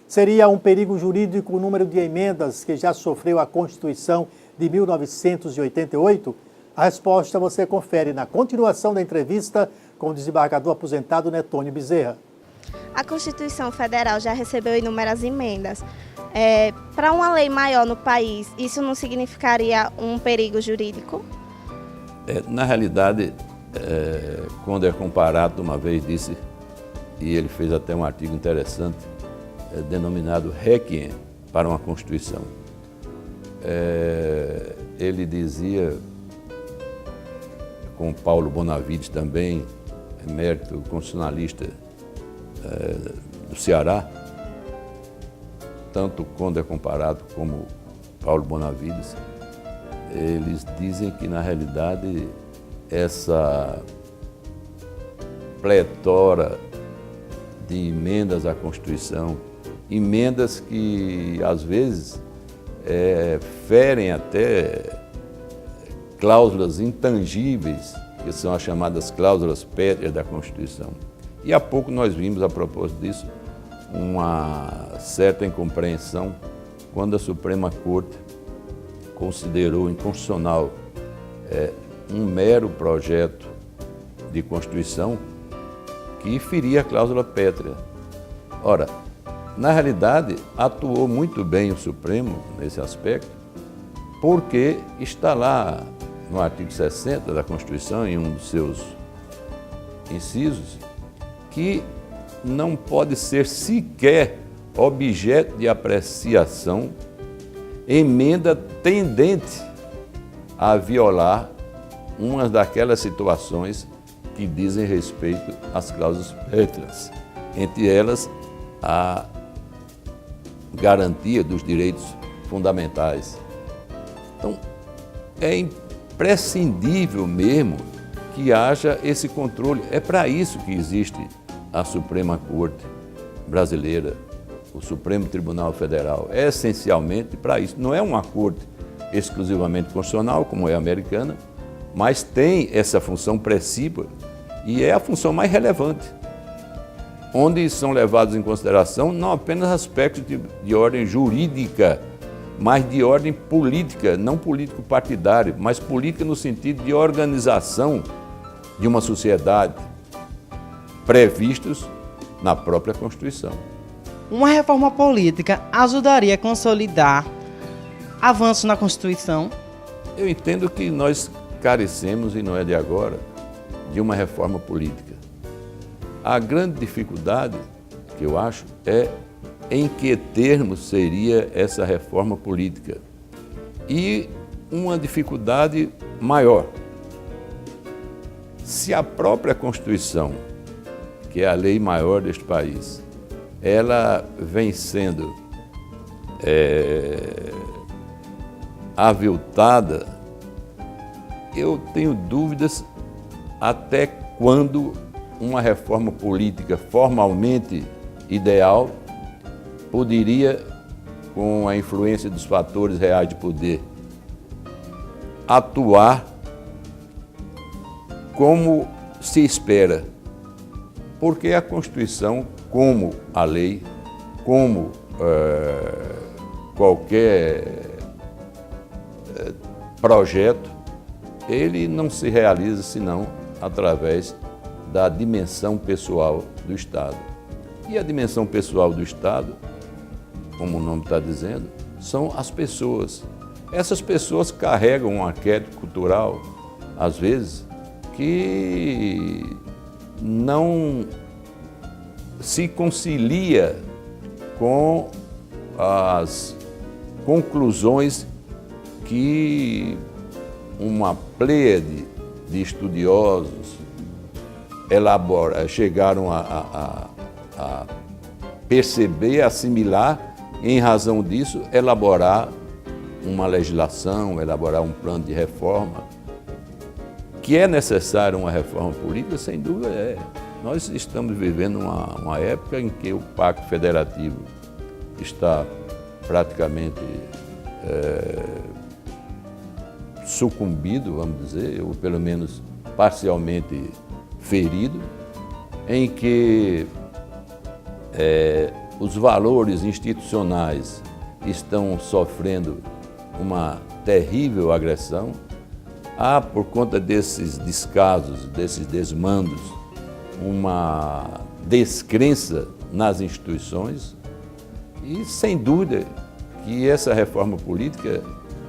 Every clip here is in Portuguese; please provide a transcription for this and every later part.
Seria um perigo jurídico o número de emendas que já sofreu a Constituição de 1988? A resposta você confere na continuação da entrevista com o desembargador aposentado Netônio Bezerra. A Constituição Federal já recebeu inúmeras emendas. Para uma lei maior no país, isso não significaria um perigo jurídico? Na realidade, quando é comparado, uma vez disse, e ele fez até um artigo interessante, denominado Requiem para uma Constituição. Ele dizia, com Paulo Bonavides também, emérito constitucionalista do Ceará, tanto quando é comparado como Paulo Bonavides, eles dizem que, na realidade, essa pletora de emendas à Constituição, emendas que, às vezes, ferem até cláusulas intangíveis, que são as chamadas cláusulas pétreas da Constituição. E há pouco nós vimos, a propósito disso, uma certa incompreensão quando a Suprema Corte considerou inconstitucional um mero projeto de Constituição que feria a cláusula pétrea. Ora, na realidade, atuou muito bem o Supremo nesse aspecto, porque está lá no artigo 60 da Constituição, em um dos seus incisos, que não pode ser sequer objeto de apreciação emenda tendente a violar uma daquelas situações que dizem respeito às cláusulas pétreas, entre elas a garantia dos direitos fundamentais. Então, é imprescindível mesmo que haja esse controle. É para isso que existe a Suprema Corte brasileira, o Supremo Tribunal Federal. É essencialmente para isso. Não é uma corte exclusivamente constitucional, como é a americana, mas tem essa função precípua e é a função mais relevante, onde são levados em consideração não apenas aspectos de ordem jurídica, mas de ordem política, não político-partidário, mas política no sentido de organização de uma sociedade, previstos na própria Constituição. Uma reforma política ajudaria a consolidar avanços na Constituição? Eu entendo que nós carecemos, e não é de agora, de uma reforma política. A grande dificuldade, que eu acho, é em que termos seria essa reforma política. E uma dificuldade maior. Se a própria Constituição, que é a lei maior deste país, ela vem sendo aviltada, eu tenho dúvidas até quando uma reforma política formalmente ideal poderia, com a influência dos fatores reais de poder, atuar como se espera. Porque a Constituição, como a lei, como qualquer projeto, ele não se realiza senão através da dimensão pessoal do Estado. E a dimensão pessoal do Estado, como o nome está dizendo, são as pessoas. Essas pessoas carregam um arquétipo cultural, às vezes, que não se concilia com as conclusões que uma pleiade de estudiosos chegaram a perceber, assimilar, e, em razão disso, elaborar uma legislação, elaborar um plano de reforma. Que é necessária uma reforma política, sem dúvida é. Nós estamos vivendo uma época em que o Pacto Federativo está praticamente sucumbido, vamos dizer, ou pelo menos parcialmente ferido, em que os valores institucionais estão sofrendo uma terrível agressão. Há, por conta desses descasos, desses desmandos, uma descrença nas instituições e, sem dúvida, que essa reforma política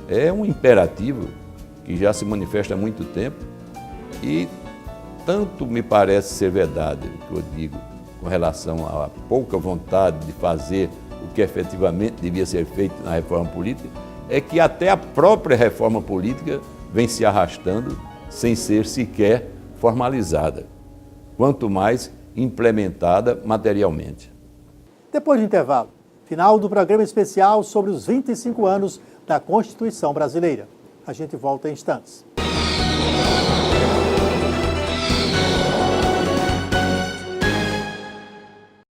é um imperativo que já se manifesta há muito tempo e tanto me parece ser verdade o que eu digo com relação à pouca vontade de fazer o que efetivamente devia ser feito na reforma política, é que até a própria reforma política vem se arrastando sem ser sequer formalizada, quanto mais implementada materialmente. Depois do intervalo, final do programa especial sobre os 25 anos da Constituição Brasileira. A gente volta em instantes.